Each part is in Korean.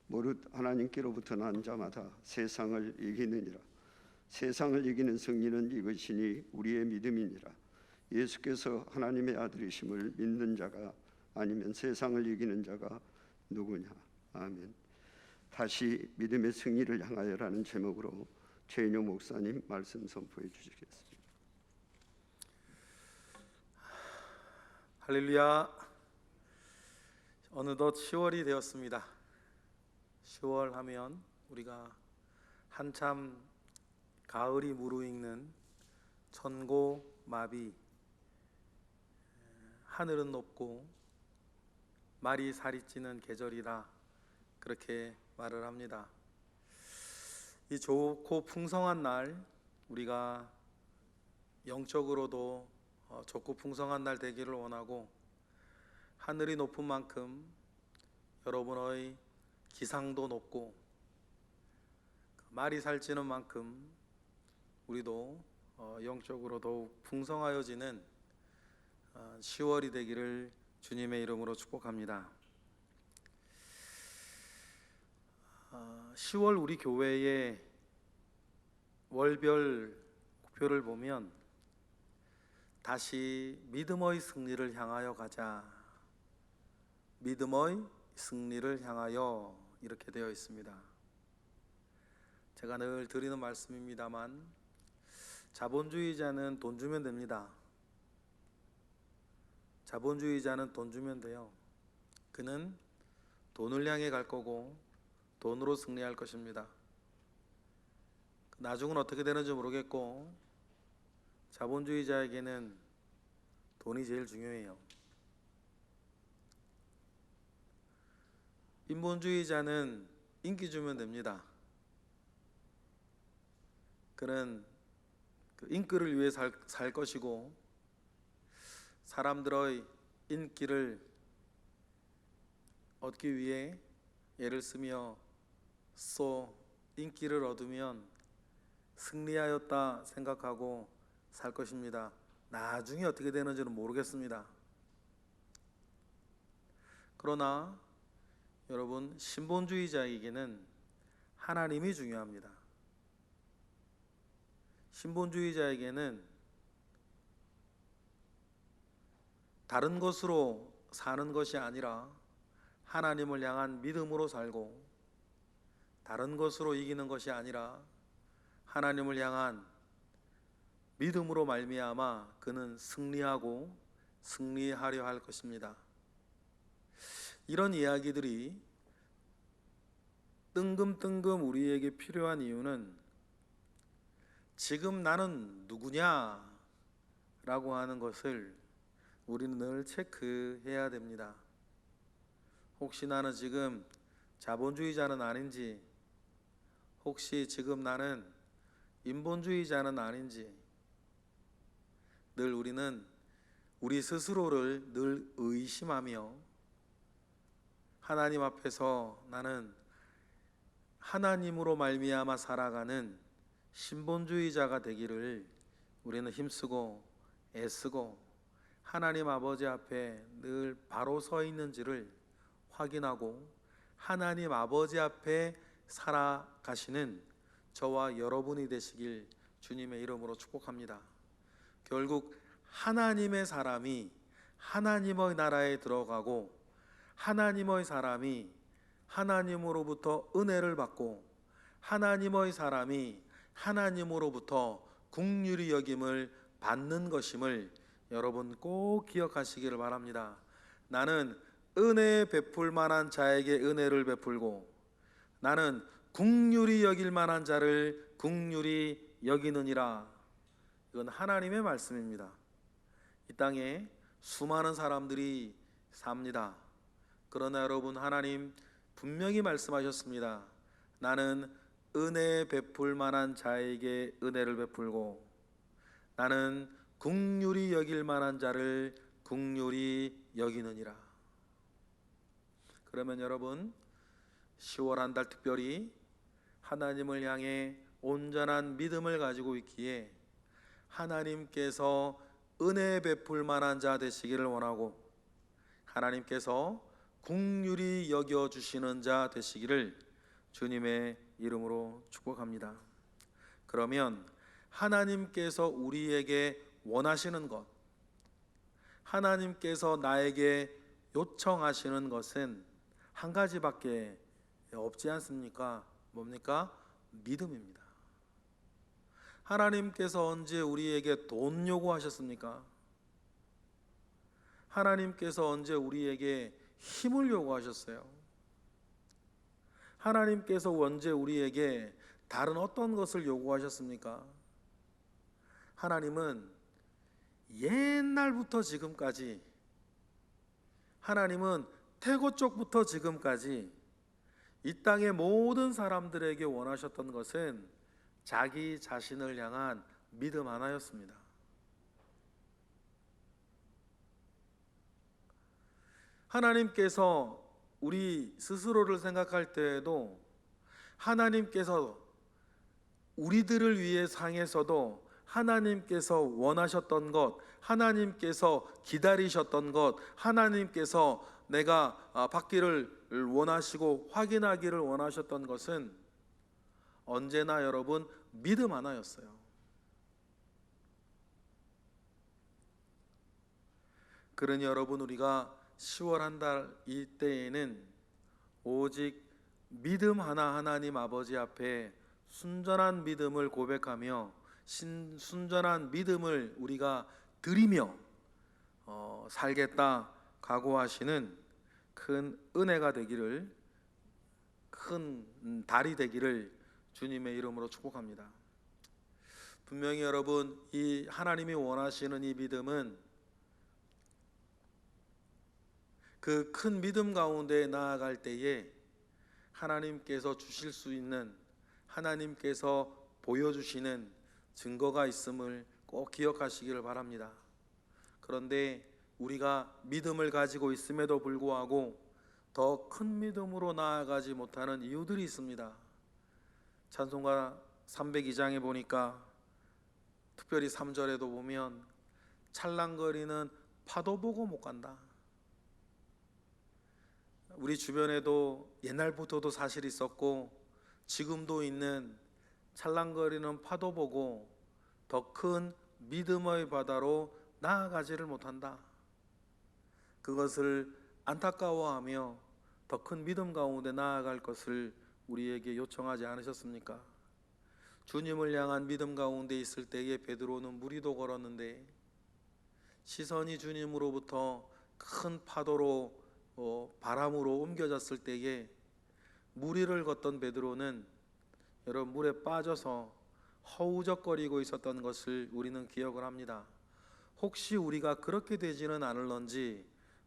무릇 하나님께로부터 난 자마다 세상을 이기느니라. 세상을 이기는 승리는 이것이니 우리의 믿음이니라. 예수께서 하나님의 아들이심을 믿는 자가 아니면 세상을 이기는 자가 누구냐. 아멘. 다시 믿음의 승리를 향하여라는 제목으로 최인용 목사님 말씀 선포해 주시겠습니다. 할렐루야. 어느덧 10월이 되었습니다. 10월 하면 우리가 한참 가을이 무르익는 천고마비, 하늘은 높고 말이 살이 찌는 계절이라 그렇게 말을 합니다. 이 좋고 풍성한 날, 우리가 영적으로도 좋고 풍성한 날 되기를 원하고, 하늘이 높은 만큼 여러분의 기상도 높고 말이 살찌는 만큼 우리도 영적으로 더욱 풍성하여지는 10월이 되기를 주님의 이름으로 축복합니다. 10월 우리 교회의 월별 목표를 보면 다시 믿음의 승리를 향하여 가자, 믿음의 승리를 향하여, 이렇게 되어 있습니다. 제가 늘 드리는 말씀입니다만, 자본주의자는 돈 주면 됩니다. 자본주의자는 돈 주면 돼요. 그는 돈을 향해 갈 거고 돈으로 승리할 것입니다. 나중은 어떻게 되는지 모르겠고, 자본주의자에게는 돈이 제일 중요해요. 인본주의자는 인기 주면 됩니다. 그는 그 인기를 위해 살 것이고, 사람들의 인기를 얻기 위해 애를 쓰며 인기를 얻으면 승리하였다 생각하고 살 것입니다. 나중에 어떻게 되는지는 모르겠습니다. 그러나 여러분, 신본주의자에게는 하나님이 중요합니다. 신본주의자에게는 다른 것으로 사는 것이 아니라 하나님을 향한 믿음으로 살고, 다른 것으로 이기는 것이 아니라 하나님을 향한 믿음으로 말미암아 그는 승리하고 승리하려 할 것입니다. 이런 이야기들이 뜬금뜬금 우리에게 필요한 이유는, 지금 나는 누구냐 라고 하는 것을 우리는 늘 체크해야 됩니다. 혹시 나는 지금 자본주의자는 아닌지, 혹시 지금 나는 인본주의자는 아닌지, 늘 우리는 우리 스스로를 늘 의심하며 하나님 앞에서 나는 하나님으로 말미암아 살아가는 신본주의자가 되기를 우리는 힘쓰고 애쓰고, 하나님 아버지 앞에 늘 바로 서 있는지를 확인하고 하나님 아버지 앞에 살아가시는 저와 여러분이 되시길 주님의 이름으로 축복합니다. 결국 하나님의 사람이 하나님의 나라에 들어가고, 하나님의 사람이 하나님으로부터 은혜를 받고, 하나님의 사람이 하나님으로부터 긍휼히 여김을 받는 것임을 여러분 꼭 기억하시기를 바랍니다. 나는 은혜 베풀 만한 자에게 은혜를 베풀고, 나는 긍휼히 여길 만한 자를 긍휼히 여기느니라. 이건 하나님의 말씀입니다. 이 땅에 수많은 사람들이 삽니다. 그러나 여러분, 하나님 분명히 말씀하셨습니다. 나는 은혜 베풀 만한 자에게 은혜를 베풀고, 나는 긍휼히 여길 만한 자를 긍휼히 여기느니라. 그러면 여러분, 10월 한 달 특별히 하나님을 향해 온전한 믿음을 가지고 있기에 하나님께서 은혜 베풀 만한 자 되시기를 원하고, 하나님께서 긍휼히 여겨 주시는 자 되시기를 주님의 이름으로 축복합니다. 그러면 하나님께서 우리에게 원하시는 것, 하나님께서 나에게 요청하시는 것은 한 가지밖에 없지 않습니까? 뭡니까? 믿음입니다. 하나님께서 언제 우리에게 돈 요구하셨습니까? 하나님께서 언제 우리에게 힘을 요구하셨어요? 하나님께서 언제 우리에게 다른 어떤 것을 요구하셨습니까? 하나님은 옛날부터 지금까지, 하나님은 태고 쪽부터 지금까지 이 땅의 모든 사람들에게 원하셨던 것은 자기 자신을 향한 믿음 하나였습니다. 하나님께서 우리 스스로를 생각할 때에도 하나님께서 우리들을 위해 상해서도 하나님께서 원하셨던 것, 하나님께서 기다리셨던 것, 하나님께서 내가 받기를 원하시고 확인하기를 원하셨던 것은 언제나 여러분 믿음 하나였어요. 그러니 여러분, 우리가 10월 한 달 이때에는 오직 믿음 하나 하나님 아버지 앞에 순전한 믿음을 고백하며 순전한 믿음을 우리가 드리며 살겠다 각오하시는 큰 은혜가 되기를, 큰 달이 되기를 주님의 이름으로 축복합니다. 분명히 여러분, 이 하나님이 원하시는 이 믿음은 그 큰 믿음 가운데 나아갈 때에 하나님께서 주실 수 있는, 하나님께서 보여주시는 증거가 있음을 꼭 기억하시기를 바랍니다. 그런데 우리가 믿음을 가지고 있음에도 불구하고 더 큰 믿음으로 나아가지 못하는 이유들이 있습니다. 찬송가 302장에 보니까 특별히 3절에도 보면 찰랑거리는 파도 보고 못 간다. 우리 주변에도 옛날부터도 사실 있었고 지금도 있는 찰랑거리는 파도 보고 더 큰 믿음의 바다로 나아가지를 못한다. 그것을 안타까워하며 더 큰 믿음 가운데 나아갈 것을 우리에게 요청하지 않으셨습니까? 주님을 향한 믿음 가운데 있을 때에 베드로는 무리도 걸었는데 시선이 주님으로부터 큰 파도로 바람으로 옮겨졌을 때에 무리를 걷던 베드로는 여러분 물에 빠져서 허우적거리고 있었던 것을 우리는 기억을 합니다. 혹시 우리가 그렇게 되지는 않을런지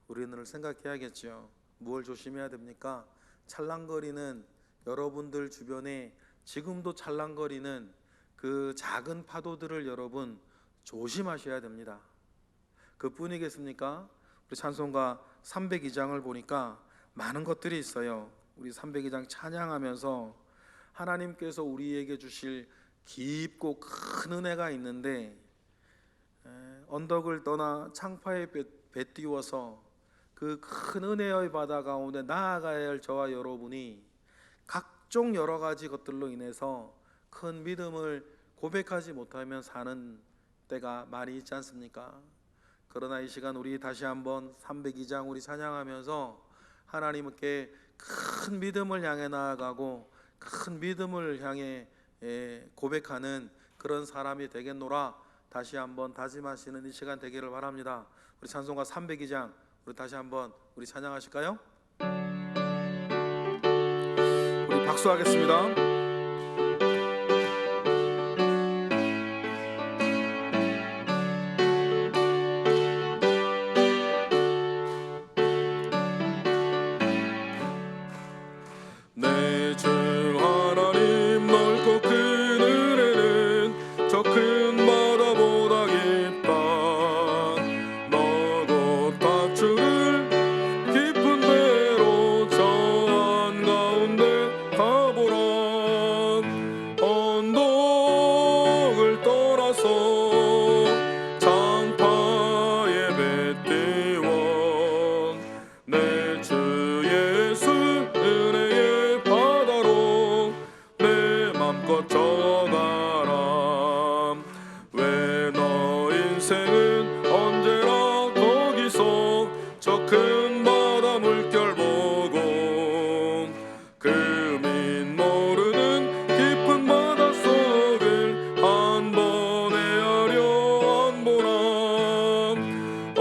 우리는 생각해야겠죠. 무엇을 조심해야 됩니까? 찰랑거리는, 여러분들 주변에 지금도 찰랑거리는 그 작은 파도들을 여러분 조심하셔야 됩니다. 그뿐이겠습니까? 우리 찬송가 302장을 보니까 많은 것들이 있어요. 우리 302장 찬양하면서 하나님께서 우리에게 주실 깊고 큰 은혜가 있는데, 언덕을 떠나 창파에 배 띄워서 그 큰 은혜의 바다 가운데 나아가야 할 저와 여러분이 각종 여러 가지 것들로 인해서 큰 믿음을 고백하지 못하면 사는 때가 많이 있지 않습니까? 그러나 이 시간 우리 다시 한번 302장 우리 찬양하면서 하나님께 큰 믿음을 향해 나아가고 큰 믿음을 향해 고백하는 그런 사람이 되겠노라 다시 한번 다짐하시는 이 시간 되기를 바랍니다. 우리 찬송가 302장 우리 다시 한번 우리 찬양하실까요? 우리 박수하겠습니다. 내 주 하나님 넓고 큰 은혜는 저 큰 바다보다 깊다. 너도 밧줄을 깊은 데로 저 한가운데 가보라. 언덕을 떠나서 장파에 배 띄워 내 주 금인 모르는 깊은 바닷속을 한 번에 하려 한보나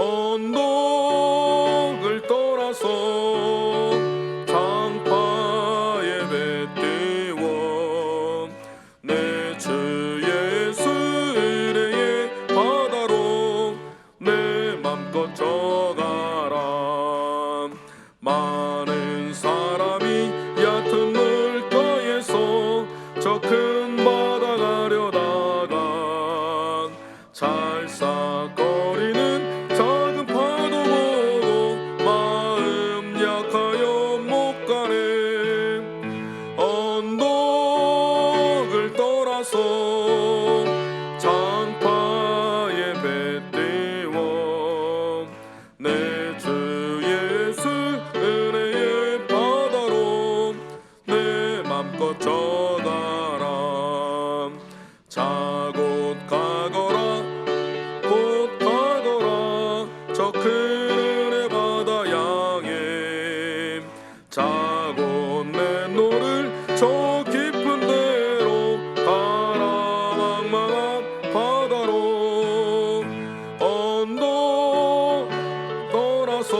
언덕을 떠나서 장파에 배 띄워 내 주 예수 은혜의 바다로 내 맘껏 져가라. 많은 사람이 얕은 물가에서 저 큰 바다 가려다가 찰싹거리는 작은 파도 보고 마음 약하여 못 가네. 언덕을 떠나서 장파에 배 띄워 내 주 예수 은혜의 바다로 내 맘껏 져가라. 자 곧 가거라 곧 가거라 저 큰 은혜 바다 향해. 자 곧 내 노를 저 깊은 데로 가라. 망망한 바다로 언덕 떠나서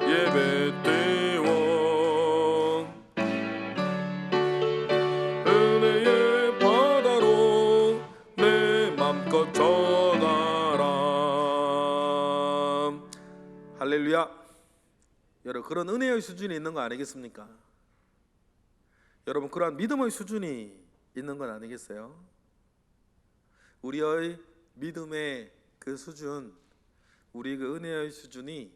예배 띄워 은혜의 바다로 내 맘껏 져가라. 할렐루야. 여러분, 그런 은혜의 수준이 있는 거 아니겠습니까? 여러분, 그러한 믿음의 수준이 있는 건 아니겠어요? 우리의 믿음의 그 수준, 우리 그 은혜의 수준이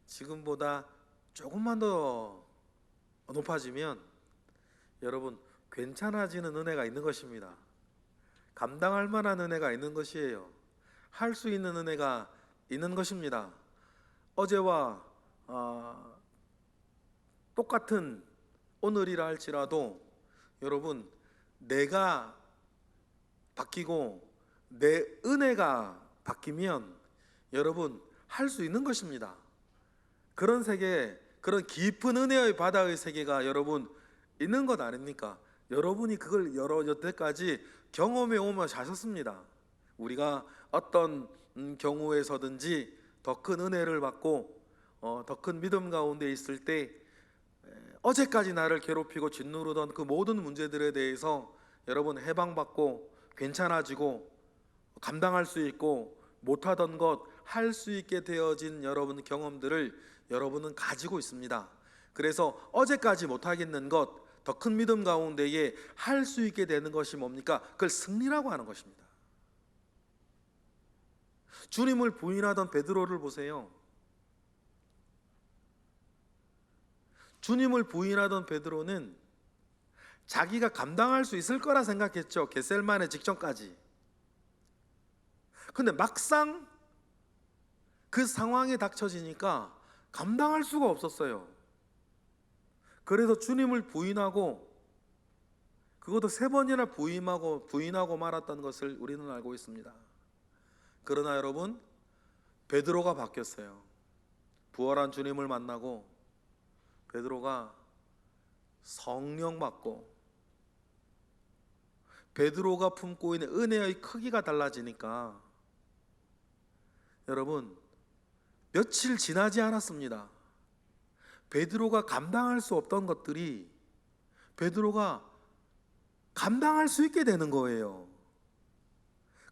지금보다 조금만 더 높아지면 여러분, 괜찮아지는 은혜가 있는 것입니다. 감당할 만한 은혜가 있는 것이에요. 할 수 있는 은혜가 있는 것입니다. 어제와 똑같은 오늘이라 할지라도 여러분, 내가 바뀌고 내 은혜가 바뀌면 여러분, 할 수 있는 것입니다. 그런 세계, 그런 깊은 은혜의 바다의 세계가 여러분 있는 것 아닙니까? 여러분이 그걸 여태까지 경험해 오며 사셨습니다. 우리가 어떤 경우에서든지 더 큰 은혜를 받고 더 큰 믿음 가운데 있을 때 어제까지 나를 괴롭히고 짓누르던 그 모든 문제들에 대해서 여러분 해방받고 괜찮아지고 감당할 수 있고 못하던 것 할 수 있게 되어진 여러분 경험들을 여러분은 가지고 있습니다. 그래서 어제까지 못하겠는 것, 더 큰 믿음 가운데에 할 수 있게 되는 것이 뭡니까? 그걸 승리라고 하는 것입니다. 주님을 부인하던 베드로를 보세요. 주님을 부인하던 베드로는 자기가 감당할 수 있을 거라 생각했죠. 겟셀만의 직전까지. 근데 막상 그 상황에 닥쳐지니까 감당할 수가 없었어요. 그래서 주님을 부인하고, 그것도 3번이나 부인하고 말았던 것을 우리는 알고 있습니다. 그러나 여러분, 베드로가 바뀌었어요. 부활한 주님을 만나고 베드로가 성령 받고 베드로가 품고 있는 은혜의 크기가 달라지니까 여러분, 며칠 지나지 않았습니다. 베드로가 감당할 수 없던 것들이 베드로가 감당할 수 있게 되는 거예요.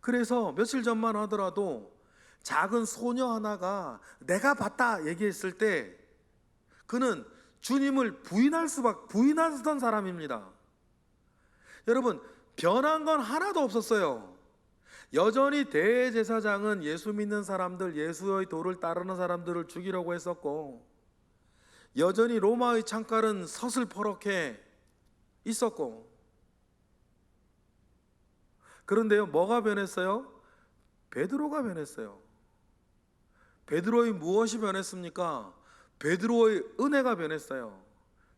그래서 며칠 전만 하더라도 작은 소녀 하나가 내가 봤다 얘기했을 때 그는 주님을 부인하던 사람입니다. 여러분, 변한 건 하나도 없었어요. 여전히 대제사장은 예수 믿는 사람들, 예수의 도를 따르는 사람들을 죽이려고 했었고, 여전히 로마의 창칼은 서슬퍼렇게 있었고, 그런데요, 뭐가 변했어요? 베드로가 변했어요. 베드로의 무엇이 변했습니까? 베드로의 은혜가 변했어요.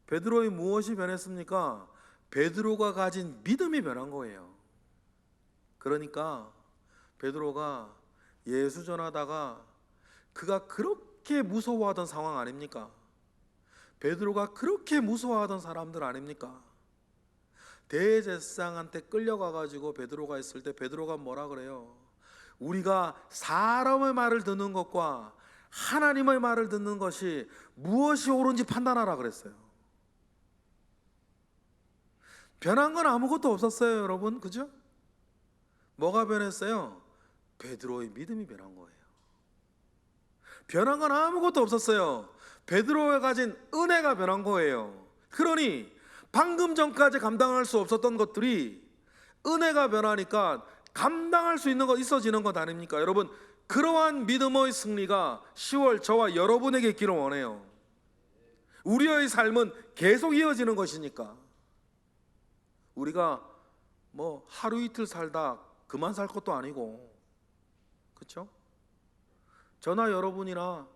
베드로의 무엇이 변했습니까? 베드로가 가진 믿음이 변한 거예요. 그러니까 베드로가 예수 전하다가 그가 그렇게 무서워하던 상황 아닙니까? 베드로가 그렇게 무서워하던 사람들 아닙니까? 대제사장한테 끌려가 가지고 베드로가 있을 때 베드로가 뭐라 그래요? 우리가 사람의 말을 듣는 것과 하나님의 말을 듣는 것이 무엇이 옳은지 판단하라 그랬어요. 변한 건 아무것도 없었어요, 여러분. 그죠? 뭐가 변했어요? 베드로의 믿음이 변한 거예요. 변한 건 아무것도 없었어요. 베드로가 가진 은혜가 변한 거예요. 그러니 방금 전까지 감당할 수 없었던 것들이 은혜가 변하니까 감당할 수 있는 것, 있어지는 것 아닙니까? 여러분, 그러한 믿음의 승리가 10월 저와 여러분에게 있기를 원해요. 우리의 삶은 계속 이어지는 것이니까. 우리가 뭐 하루 이틀 살다 그만 살 것도 아니고, 그렇죠? 저나 여러분이나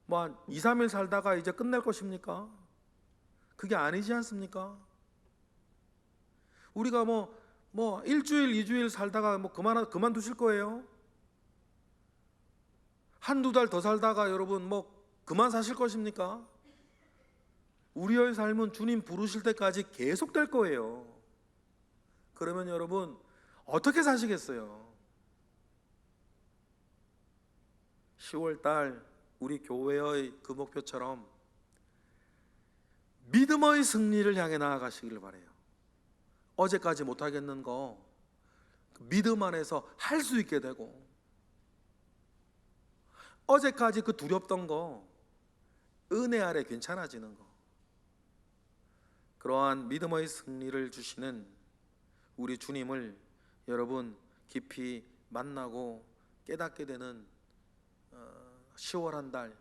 뭐 한 2, 3일 살다가 이제 끝낼 것입니까? 그게 아니지 않습니까? 우리가 뭐 일주일, 2주일 살다가 뭐 그만두실 거예요? 한두 달 더 살다가 여러분 뭐 그만 사실 것입니까? 우리의 삶은 주님 부르실 때까지 계속될 거예요. 그러면 여러분 어떻게 사시겠어요? 10월 달 우리 교회의 그 목표처럼 믿음의 승리를 향해 나아가시기를 바라요. 어제까지 못하겠는 거 믿음 안에서 할 수 있게 되고, 어제까지 그 두렵던 거 은혜 아래 괜찮아지는 거, 그러한 믿음의 승리를 주시는 우리 주님을 여러분 깊이 만나고 깨닫게 되는 10월 한 달,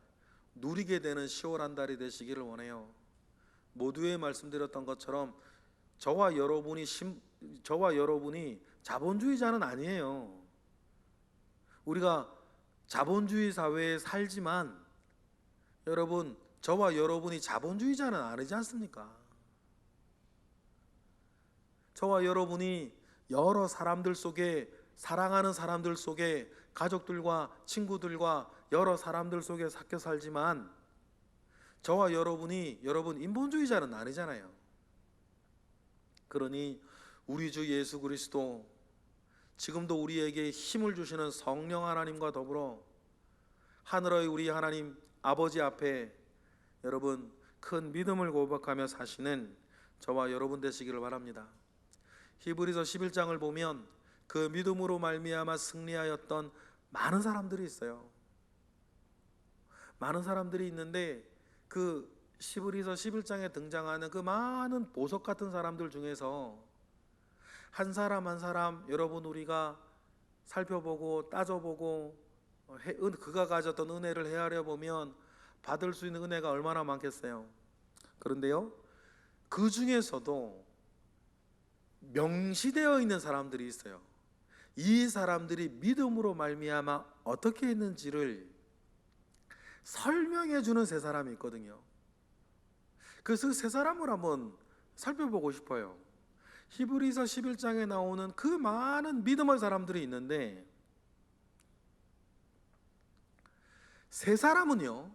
누리게 되는 10월 한 달이 되시기를 원해요. 모두에 말씀드렸던 것처럼 저와 여러분이 자본주의자는 아니에요. 우리가 자본주의 사회에 살지만 여러분, 저와 여러분이 자본주의자는 아니지 않습니까? 저와 여러분이 여러 사람들 속에, 사랑하는 사람들 속에, 가족들과 친구들과 여러 사람들 속에 섞여 살지만 저와 여러분이 여러분 인본주의자는 아니잖아요. 그러니 우리 주 예수 그리스도, 지금도 우리에게 힘을 주시는 성령 하나님과 더불어 하늘의 우리 하나님 아버지 앞에 여러분 큰 믿음을 고백하며 사시는 저와 여러분 되시기를 바랍니다. 히브리서 11장을 보면 그 믿음으로 말미암아 승리하였던 많은 사람들이 있어요. 많은 사람들이 있는데 그 히브리서 11장에 등장하는 그 많은 보석 같은 사람들 중에서 한 사람 한 사람 여러분 우리가 살펴보고 따져보고 그가 가졌던 은혜를 헤아려 보면 받을 수 있는 은혜가 얼마나 많겠어요. 그런데요, 그 중에서도 명시되어 있는 사람들이 있어요. 이 사람들이 믿음으로 말미암아 어떻게 했는지를 설명해 주는 세 사람이 있거든요. 그래서 세 사람을 한번 살펴보고 싶어요. 히브리서 11장에 나오는 그 많은 믿음의 사람들이 있는데 세 사람은요,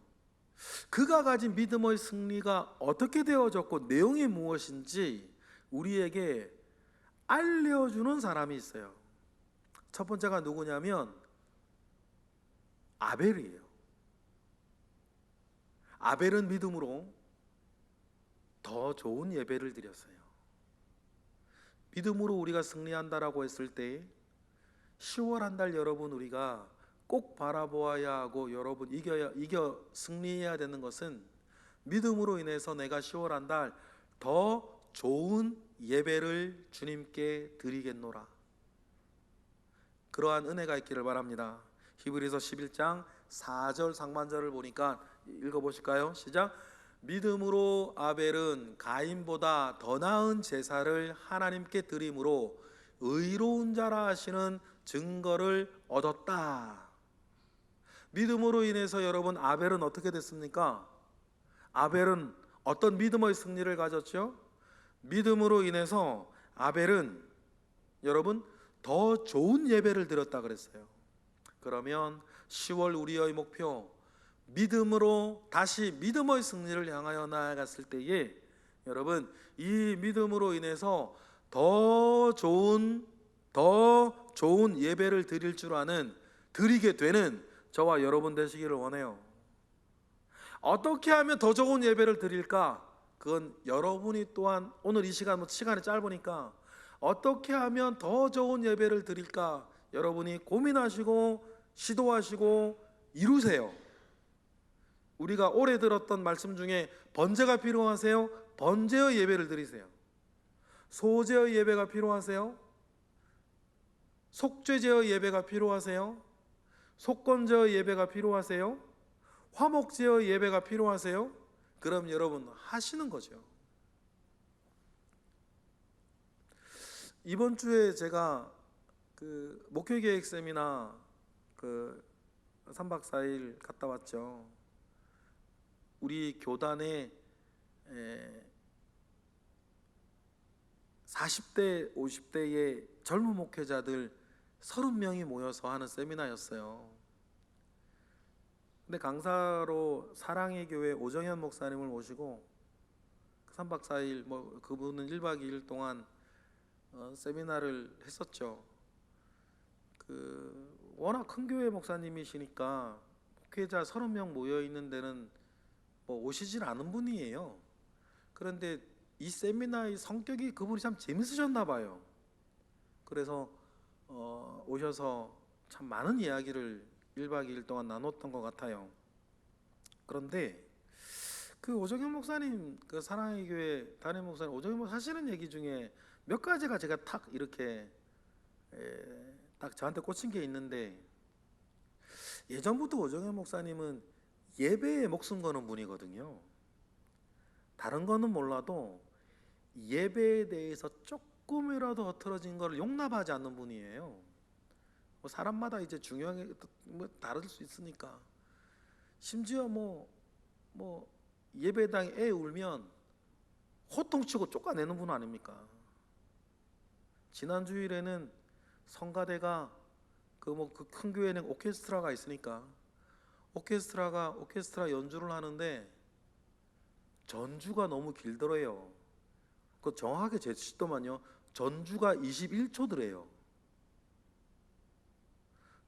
그가 가진 믿음의 승리가 어떻게 되어졌고 내용이 무엇인지 우리에게 알려주는 사람이 있어요. 첫 번째가 누구냐면 아벨이에요. 아벨은 믿음으로 더 좋은 예배를 드렸어요. 믿음으로 우리가 승리한다라고 했을 때 10월 한 달 여러분 우리가 꼭 바라보아야 하고 여러분 이겨 승리해야 되는 것은 믿음으로 인해서 내가 10월 한 달 더 좋은 예배를 주님께 드리겠노라. 그러한 은혜가 있기를 바랍니다. 히브리서 11장 4절 상반절을 보니까 읽어보실까요? 시작. 믿음으로 아벨은 가인보다 더 나은 제사를 하나님께 드림으로 의로운 자라 하시는 증거를 얻었다. 믿음으로 인해서 여러분 아벨은 어떻게 됐습니까? 아벨은 어떤 믿음의 승리를 가졌죠? 믿음으로 인해서 아벨은 여러분 더 좋은 예배를 드렸다 그랬어요. 그러면 10월 우리의 목표, 믿음으로 다시 믿음의 승리를 향하여 나아갔을 때에 여러분 이 믿음으로 인해서 더 좋은 예배를 드릴 줄 아는 드리게 되는 저와 여러분 되시기를 원해요. 어떻게 하면 더 좋은 예배를 드릴까? 그건 여러분이 또한 오늘 이 시간이 짧으니까 어떻게 하면 더 좋은 예배를 드릴까? 여러분이 고민하시고 시도하시고 이루세요. 우리가 올해 들었던 말씀 중에 번제가 필요하세요? 번제의 예배를 드리세요. 소제의 예배가 필요하세요? 속죄제의 예배가 필요하세요? 속건제의 예배가 필요하세요? 화목제의 예배가 필요하세요? 그럼 여러분 하시는 거죠. 이번 주에 제가 그 목회계획 세미나 3박 4일 갔다 왔죠. 우리 교단에 40대 50대의 젊은 목회자들 30명이 모여서 하는 세미나였어요. 근데 강사로 사랑의 교회 오정현 목사님을 모시고 3박 4일 그분은 1박 2일 동안 세미나를 했었죠. 워낙 큰 교회 목사님이시니까 목회자 30명 모여 있는 데는 오시질 않은 분이에요. 그런데 이 세미나의 성격이 그분이 참 재밌으셨나 봐요. 그래서 오셔서 참 많은 이야기를 1박 2일 동안 나눴던 것 같아요. 그런데 그 오정현 목사님, 그 사랑의 교회 담임 목사님 오정현 목사 하시는 얘기 중에 몇 가지가 제가 탁 이렇게 딱 저한테 꽂힌 게 있는데, 예전부터 오정현 목사님은 예배에 목숨 거는 분이거든요. 다른 거는 몰라도 예배에 대해서 조금이라도 흐트러진 걸 용납하지 않는 분이에요. 사람마다 이제 중요한 게 다를 수 있으니까. 심지어 예배당에 애 울면 호통치고 쫓아내는 분 아닙니까? 지난 주일에는 성가대가 그 큰 교회는 오케스트라가 있으니까 오케스트라 연주를 하는데 전주가 너무 길더래요. 그 정확하게 제시도만요. 전주가 21초더래요.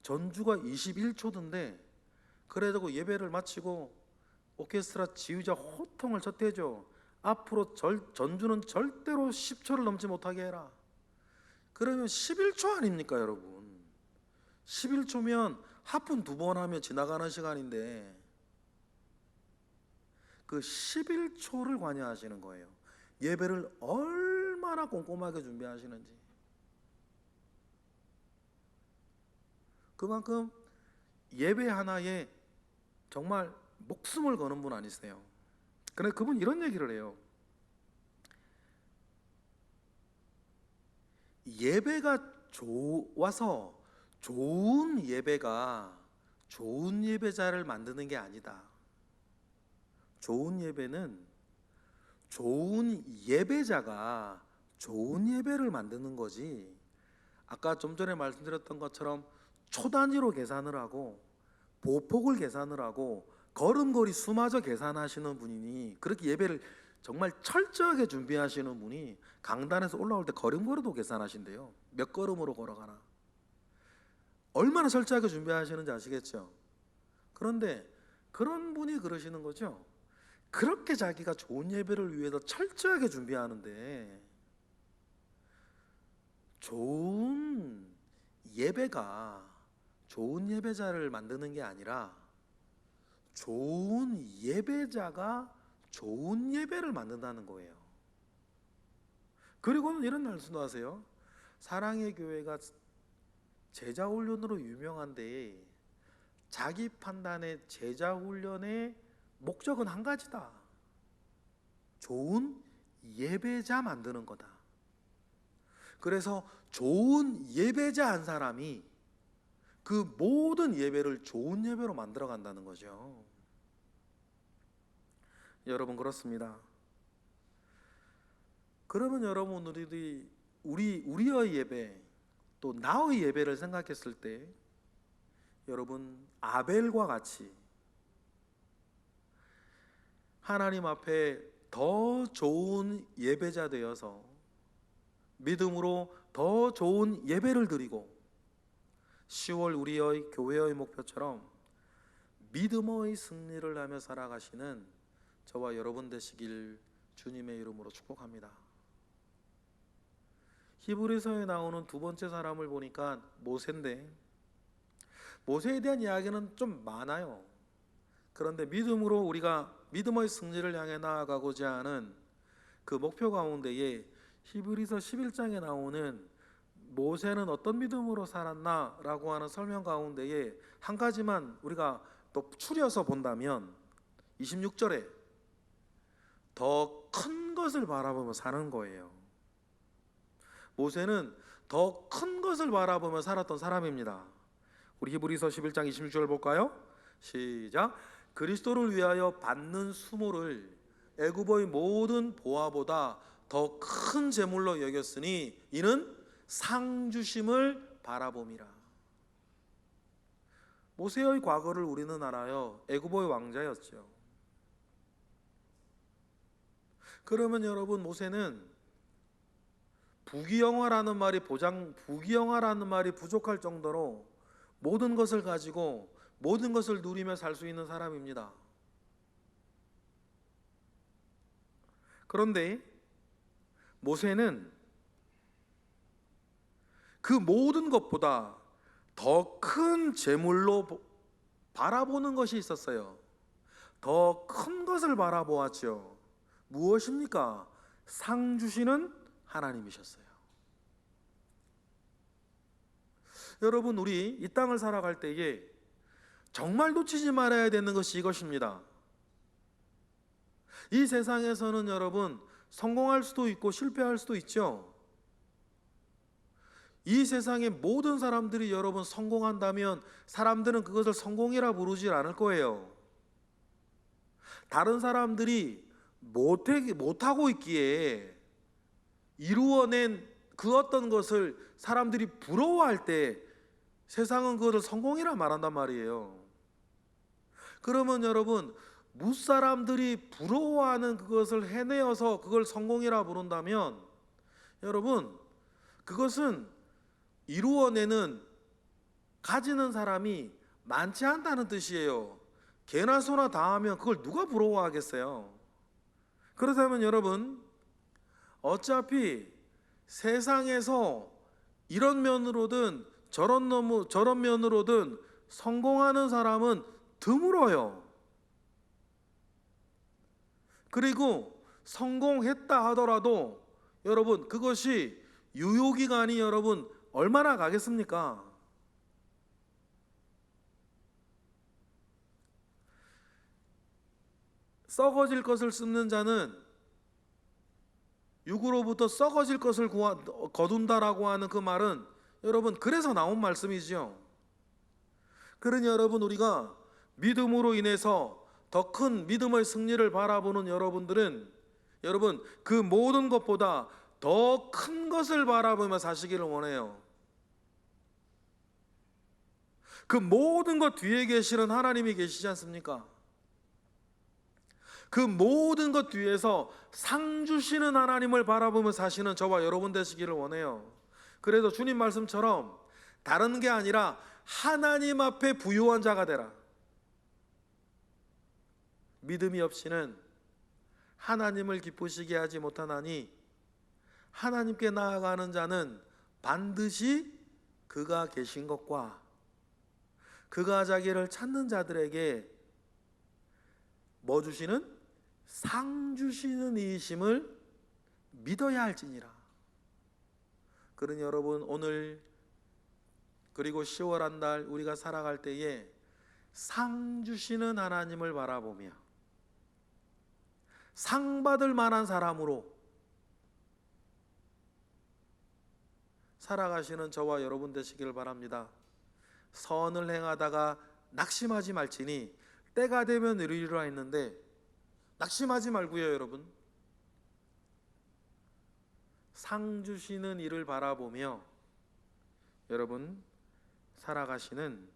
전주가 21초던데 그래가지고 예배를 마치고 오케스트라 지휘자 호통을 쳤대죠. 앞으로 전주는 절대로 10초를 넘지 못하게 해라. 그러면 11초 아닙니까 여러분? 11초면 하품 2번 하면 지나가는 시간인데 그 11초를 관여하시는 거예요. 예배를 얼마나 꼼꼼하게 준비하시는지. 그만큼 예배 하나에 정말 목숨을 거는 분 아니세요? 그런데 그분 이런 얘기를 해요. 예배가 좋아서 좋은 예배가 좋은 예배자를 만드는 게 아니다. 좋은 예배는 좋은 예배자가 좋은 예배를 만드는 거지. 아까 좀 전에 말씀드렸던 것처럼 초 단위로 계산을 하고 보폭을 계산을 하고 걸음걸이 수마저 계산하시는 분이니, 그렇게 예배를 정말 철저하게 준비하시는 분이 강단에서 올라올 때 걸음걸이도 계산하신대요. 몇 걸음으로 걸어가나. 얼마나 철저하게 준비하시는지 아시겠죠? 그런데 그런 분이 그러시는 거죠. 그렇게 자기가 좋은 예배를 위해서 철저하게 준비하는데 좋은 예배가 좋은 예배자를 만드는 게 아니라 좋은 예배자가 좋은 예배를 만든다는 거예요. 그리고는 이런 말씀도 하세요. 사랑의 교회가 제자 훈련으로 유명한데 자기 판단의 제자 훈련의 목적은 한 가지다. 좋은 예배자 만드는 거다. 그래서 좋은 예배자 한 사람이 그 모든 예배를 좋은 예배로 만들어 간다는 거죠. 여러분 그렇습니다. 그러면 여러분 우리의 예배 또 나의 예배를 생각했을 때 여러분 아벨과 같이 하나님 앞에 더 좋은 예배자 되어서 믿음으로 더 좋은 예배를 드리고 10월 우리의 교회의 목표처럼 믿음의 승리를 하며 살아가시는 저와 여러분 되시길 주님의 이름으로 축복합니다. 히브리서에 나오는 두 번째 사람을 보니까 모세인데, 모세에 대한 이야기는 좀 많아요. 그런데 믿음으로 우리가 믿음의 승리를 향해 나아가고자 하는 그 목표 가운데에 히브리서 11장에 나오는 모세는 어떤 믿음으로 살았나 라고 하는 설명 가운데에 한 가지만 우리가 또 추려서 본다면 26절에 더 큰 것을 바라보며 사는 거예요. 모세는 더 큰 것을 바라보며 살았던 사람입니다. 우리 히브리서 11장 26절 볼까요? 시작. 그리스도를 위하여 받는 수모를 애굽의 모든 보화보다 더 큰 재물로 여겼으니 이는 상 주심을 바라봄이라. 모세의 과거를 우리는 알아요. 애굽의 왕자였죠. 그러면 여러분, 모세는 부귀영화라는 말이 부족할 정도로 모든 것을 가지고 모든 것을 누리며 살 수 있는 사람입니다. 그런데 모세는 그 모든 것보다 더 큰 재물로 바라보는 것이 있었어요. 더 큰 것을 바라보았죠. 무엇입니까? 상 주시는 하나님이셨어요. 여러분, 우리 이 땅을 살아갈 때에 정말 놓치지 말아야 되는 것이 이것입니다. 이 세상에서는 여러분 성공할 수도 있고 실패할 수도 있죠. 이 세상의 모든 사람들이 여러분 성공한다면 사람들은 그것을 성공이라 부르지 않을 거예요. 다른 사람들이 못하고 있기에 이루어낸 그 어떤 것을 사람들이 부러워할 때 세상은 그것을 성공이라 말한단 말이에요. 그러면 여러분, 무사람들이 부러워하는 그것을 해내어서 그걸 성공이라 부른다면 여러분, 그것은 이루어내는, 가지는 사람이 많지 않다는 뜻이에요. 개나 소나 다 하면 그걸 누가 부러워하겠어요? 그렇다면 여러분, 어차피 세상에서 이런 면으로든 저런 면으로든 성공하는 사람은 드물어요. 그리고 성공했다 하더라도 여러분, 그것이 유효기간이 여러분 얼마나 가겠습니까? 썩어질 것을 씹는 자는 육으로부터 썩어질 것을 거둔다라고 하는 그 말은 여러분 그래서 나온 말씀이지요. 그러니 여러분, 우리가 믿음으로 인해서 더 큰 믿음의 승리를 바라보는 여러분들은 여러분 그 모든 것보다 더 큰 것을 바라보며 사시기를 원해요. 그 모든 것 뒤에 계시는 하나님이 계시지 않습니까? 그 모든 것 뒤에서 상 주시는 하나님을 바라보며 사시는 저와 여러분 되시기를 원해요. 그래서 주님 말씀처럼 다른 게 아니라 하나님 앞에 부유한 자가 되라. 믿음이 없이는 하나님을 기쁘시게 하지 못하나니 하나님께 나아가는 자는 반드시 그가 계신 것과 그가 자기를 찾는 자들에게 뭐 주시는? 상 주시는 이심을 믿어야 할지니라. 그러니 여러분, 오늘 그리고 10월 한 달 우리가 살아갈 때에 상 주시는 하나님을 바라보며 상 받을 만한 사람으로 살아가시는 저와 여러분 되시기를 바랍니다. 선을 행하다가 낙심하지 말지니 때가 되면 이루리라 했는데 낙심하지 말고요, 여러분. 상 주시는 이를 바라보며 여러분 살아가시는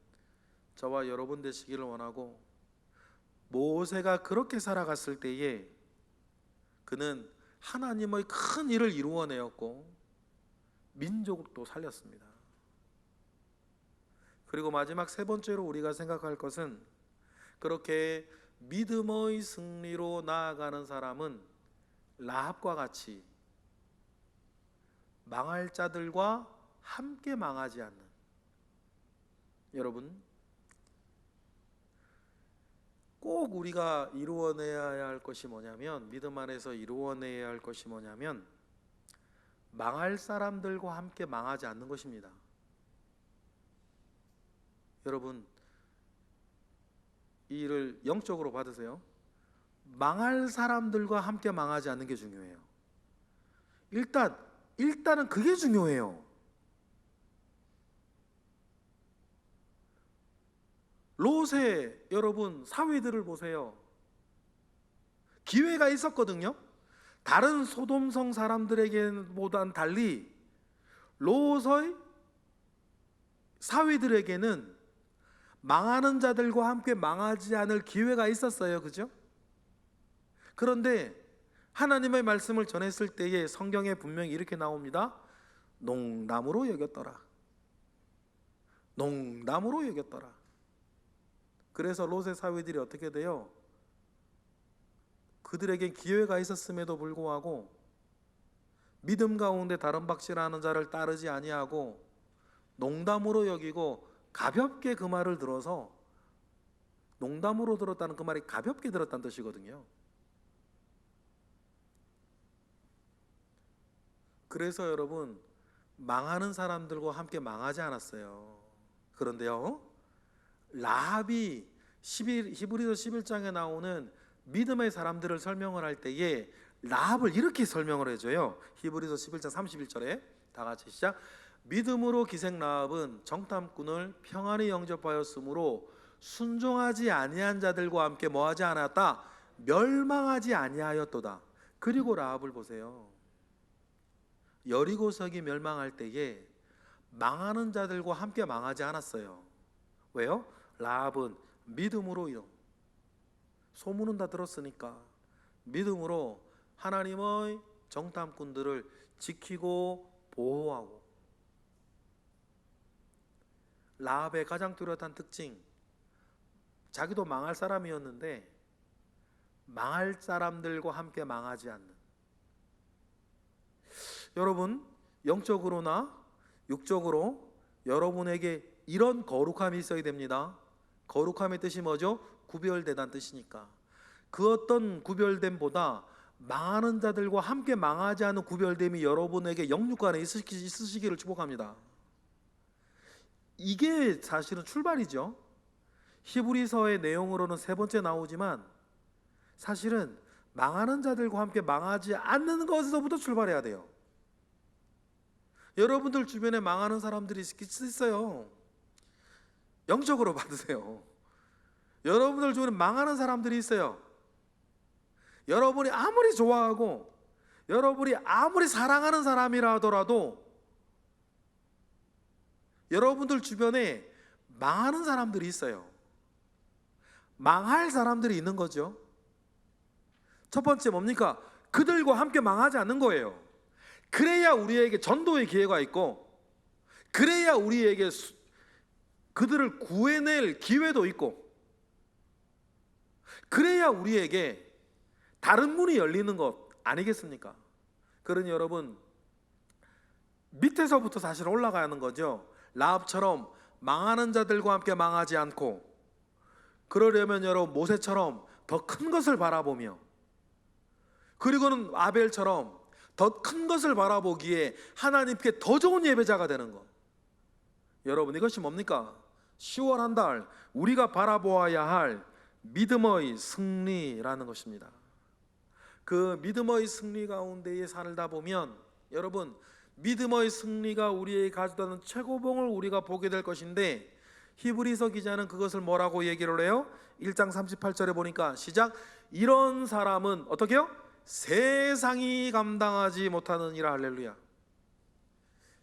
저와 여러분 되시기를 원하고, 모세가 그렇게 살아갔을 때에 그는 하나님의 큰 일을 이루어내었고 민족도 살렸습니다. 그리고 마지막 세 번째로 우리가 생각할 것은, 그렇게 믿음의 승리로 나아가는 사람은 라합과 같이 망할 자들과 함께 망하지 않는, 여러분 꼭 우리가 이루어내야 할 것이 뭐냐면, 믿음 안에서 이루어내야 할 것이 뭐냐면 망할 사람들과 함께 망하지 않는 것입니다. 여러분 이 일을 영적으로 받으세요. 망할 사람들과 함께 망하지 않는 게 중요해요. 일단은 그게 중요해요. 롯의 여러분 사위들을 보세요. 기회가 있었거든요. 다른 소돔성 사람들에게보단 달리 롯의 사위들에게는 망하는 자들과 함께 망하지 않을 기회가 있었어요. 그죠? 그런데 하나님의 말씀을 전했을 때에 성경에 분명히 이렇게 나옵니다. 농담으로 여겼더라. 농담으로 여겼더라. 그래서 롯의 사위들이 어떻게 돼요? 그들에게 기회가 있었음에도 불구하고 믿음 가운데 다른 박씨라는 자를 따르지 아니하고 농담으로 여기고 가볍게 그 말을 들어서, 농담으로 들었다는 그 말이 가볍게 들었다는 뜻이거든요. 그래서 여러분 망하는 사람들과 함께 망하지 않았어요. 그런데요, 라합이 히브리서 11장에 나오는 믿음의 사람들을 설명을 할 때에 라합을 이렇게 설명을 해줘요. 히브리서 11장 31절에 다 같이 시작. 믿음으로 기생 라합은 정탐꾼을 평안히 영접하였으므로 순종하지 아니한 자들과 함께 뭐하지 않았다? 멸망하지 아니하였도다. 그리고 라합을 보세요. 여리고성이 멸망할 때에 망하는 자들과 함께 망하지 않았어요. 왜요? 라합은 믿음으로요. 소문은 다 들었으니까 믿음으로 하나님의 정탐꾼들을 지키고 보호하고, 라합의 가장 뚜렷한 특징, 자기도 망할 사람이었는데 망할 사람들과 함께 망하지 않는. 여러분 영적으로나 육적으로 여러분에게 이런 거룩함이 있어야 됩니다. 거룩함의 뜻이 뭐죠? 구별되다는 뜻이니까. 그 어떤 구별됨보다 망하는 자들과 함께 망하지 않은 구별됨이 여러분에게 영육간에 있으시기를 축복합니다. 이게 사실은 출발이죠. 히브리서의 내용으로는 세 번째 나오지만 사실은 망하는 자들과 함께 망하지 않는 것에서부터 출발해야 돼요. 여러분들 주변에 망하는 사람들이 있어요. 영적으로 받으세요. 여러분들 주변에 망하는 사람들이 있어요. 여러분이 아무리 좋아하고 여러분이 아무리 사랑하는 사람이라 하더라도 여러분들 주변에 망하는 사람들이 있어요. 망할 사람들이 있는 거죠. 첫 번째 뭡니까? 그들과 함께 망하지 않는 거예요. 그래야 우리에게 전도의 기회가 있고, 그래야 우리에게 그들을 구해낼 기회도 있고, 그래야 우리에게 다른 문이 열리는 것 아니겠습니까? 그러니 여러분 밑에서부터 사실 올라가는 거죠. 라합처럼 망하는 자들과 함께 망하지 않고, 그러려면 여러분 모세처럼 더 큰 것을 바라보며, 그리고는 아벨처럼 더 큰 것을 바라보기에 하나님께 더 좋은 예배자가 되는 것. 여러분 이것이 뭡니까? 10월 한 달 우리가 바라보아야 할 믿음의 승리라는 것입니다. 그 믿음의 승리 가운데에 살다 보면 여러분 믿음의 승리가 우리에게 가져다는 최고봉을 우리가 보게 될 것인데, 히브리서 기자는 그것을 뭐라고 얘기를 해요? 1장 38절에 보니까 시작. 이런 사람은 어떻게 해요? 세상이 감당하지 못하느니라. 할렐루야.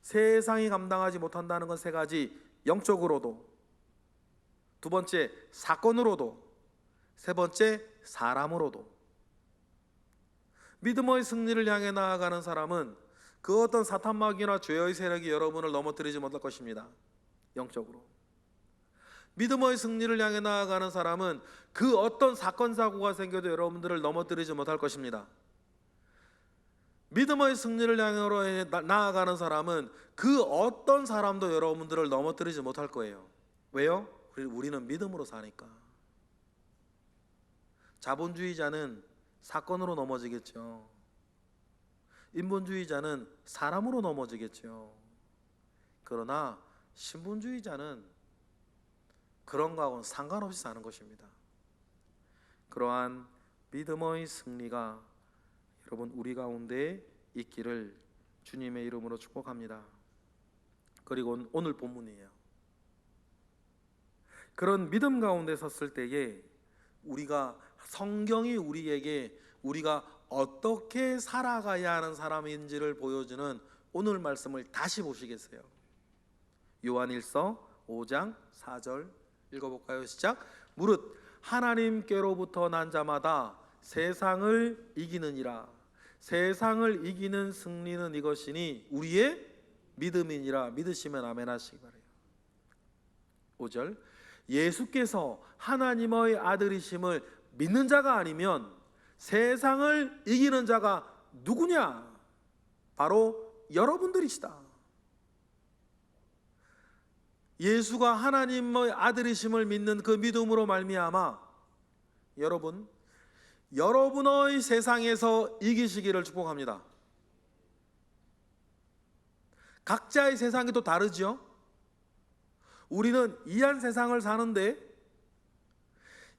세상이 감당하지 못한다는 건 세 가지. 영적으로도, 두 번째 사건으로도, 세 번째, 사람으로도. 믿음의 승리를 향해 나아가는 사람은 그 어떤 사탄마귀나 죄의 세력이 여러분을 넘어뜨리지 못할 것입니다. 영적으로. 믿음의 승리를 향해 나아가는 사람은 그 어떤 사건 사고가 생겨도 여러분들을 넘어뜨리지 못할 것입니다. 믿음의 승리를 향해 나아가는 사람은 그 어떤 사람도 여러분들을 넘어뜨리지 못할 거예요. 왜요? 우리는 믿음으로 사니까. 자본주의자는 사건으로 넘어지겠죠. 인본주의자는 사람으로 넘어지겠죠. 그러나 신분주의자는 그런 거하고는 상관없이 사는 것입니다. 그러한 믿음의 승리가 여러분 우리 가운데 있기를 주님의 이름으로 축복합니다. 그리고 오늘 본문이에요. 그런 믿음 가운데 섰을 때에 우리가 성경이 우리에게 우리가 어떻게 살아가야 하는 사람인지를 보여주는 오늘 말씀을 다시 보시겠어요? 요한일서 5장 4절 읽어볼까요? 시작. 무릇 하나님께로부터 난 자마다 세상을 이기느니라. 세상을 이기는 승리는 이것이니 우리의 믿음이니라. 믿으시면 아멘 하시기 바라요. 5절. 예수께서 하나님의 아들이심을 믿는 자가 아니면 세상을 이기는 자가 누구냐? 바로 여러분들이시다. 예수가 하나님의 아들이심을 믿는 그 믿음으로 말미암아 여러분의 세상에서 이기시기를 축복합니다. 각자의 세상이 또 다르죠. 우리는 이 한 세상을 사는데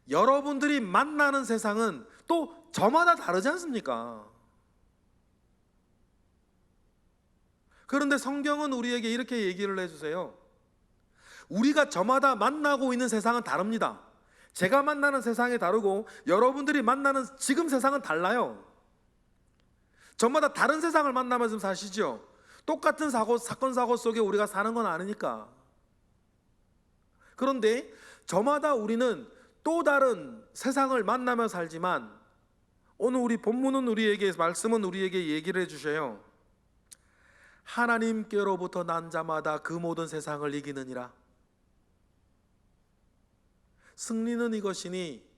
여러분들이 만나는 세상은 또 저마다 다르지 않습니까? 그런데 성경은 우리에게 이렇게 얘기를 해주세요. 우리가 저마다 만나고 있는 세상은 다릅니다. 제가 만나는 세상이 다르고 여러분들이 만나는 지금 세상은 달라요. 저마다 다른 세상을 만나면서 사시죠. 똑같은 사건 사고 속에 우리가 사는 건 아니니까. 그런데 저마다 우리는 또 다른 세상을 만나며 살지만 오늘 우리 본문은 말씀은 우리에게 얘기를 해주셔요. 하나님께로부터 난 자마다 그 모든 세상을 이기느니라. 승리는 이것이니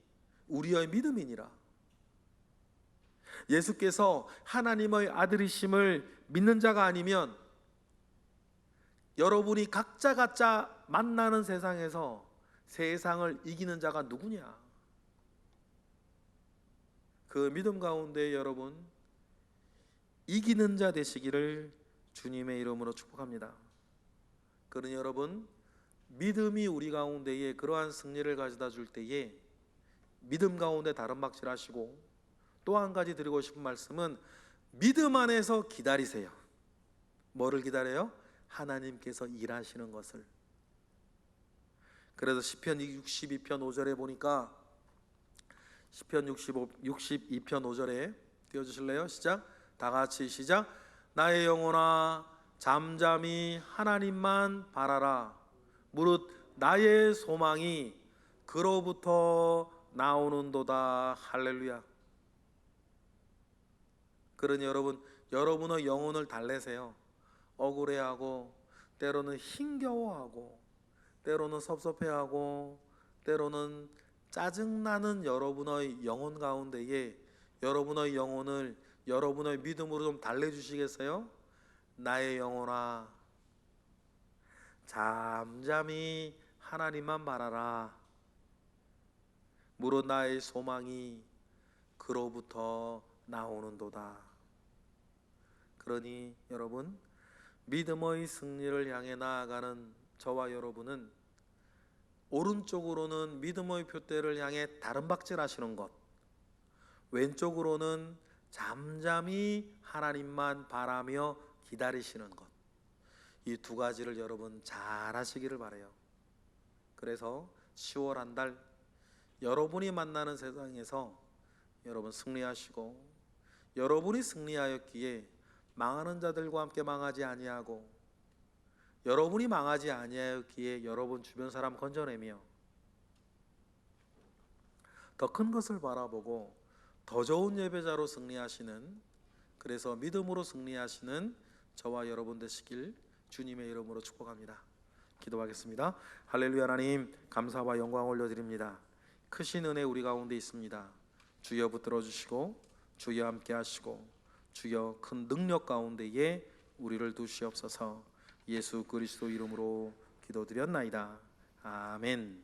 우리의 믿음이니라. 예수께서 하나님의 아들이심을 믿는 자가 아니면 여러분이 각자 만나는 세상에서 세상을 이기는 자가 누구냐? 그 믿음 가운데 여러분 이기는 자 되시기를 주님의 이름으로 축복합니다. 그러니 여러분 믿음이 우리 가운데에 그러한 승리를 가져다 줄 때에 믿음 가운데 다름박질 하시고 또 한 가지 드리고 싶은 말씀은 믿음 안에서 기다리세요. 뭐를 기다려요? 하나님께서 일하시는 것을. 그래서 시편 62편 5절에 보니까 시편 62편 5절에 띄워주실래요? 시작. 다 같이 시작. 나의 영혼아 잠잠히 하나님만 바라라. 무릇 나의 소망이 그로부터 나오는도다. 할렐루야. 그러니 여러분의 영혼을 달래세요. 억울해하고 때로는 힘겨워하고 때로는 섭섭해하고 때로는 짜증나는 여러분의 영혼 가운데에 여러분의 영혼을 여러분의 믿음으로 좀 달래주시겠어요? 나의 영혼아 잠잠히 하나님만 바라라. 무릇 나의 소망이 그로부터 나오는도다. 그러니 여러분 믿음의 승리를 향해 나아가는 저와 여러분은 오른쪽으로는 믿음의 표대를 향해 다름박질 하시는 것, 왼쪽으로는 잠잠히 하나님만 바라며 기다리시는 것, 이 두 가지를 여러분 잘 하시기를 바라요. 그래서 10월 한 달 여러분이 만나는 세상에서 여러분 승리하시고 여러분이 승리하였기에 망하는 자들과 함께 망하지 아니하고 여러분이 망하지 아니하였기에 여러분 주변 사람 건져내며 더 큰 것을 바라보고 더 좋은 예배자로 승리하시는, 그래서 믿음으로 승리하시는 저와 여러분 되시길 주님의 이름으로 축복합니다. 기도하겠습니다. 할렐루야. 하나님 감사와 영광 올려드립니다. 크신 은혜 우리 가운데 있습니다. 주여 붙들어 주시고 주여 함께 하시고 주여 큰 능력 가운데에 우리를 두시옵소서. 예수 그리스도 이름으로 기도드렸나이다. 아멘.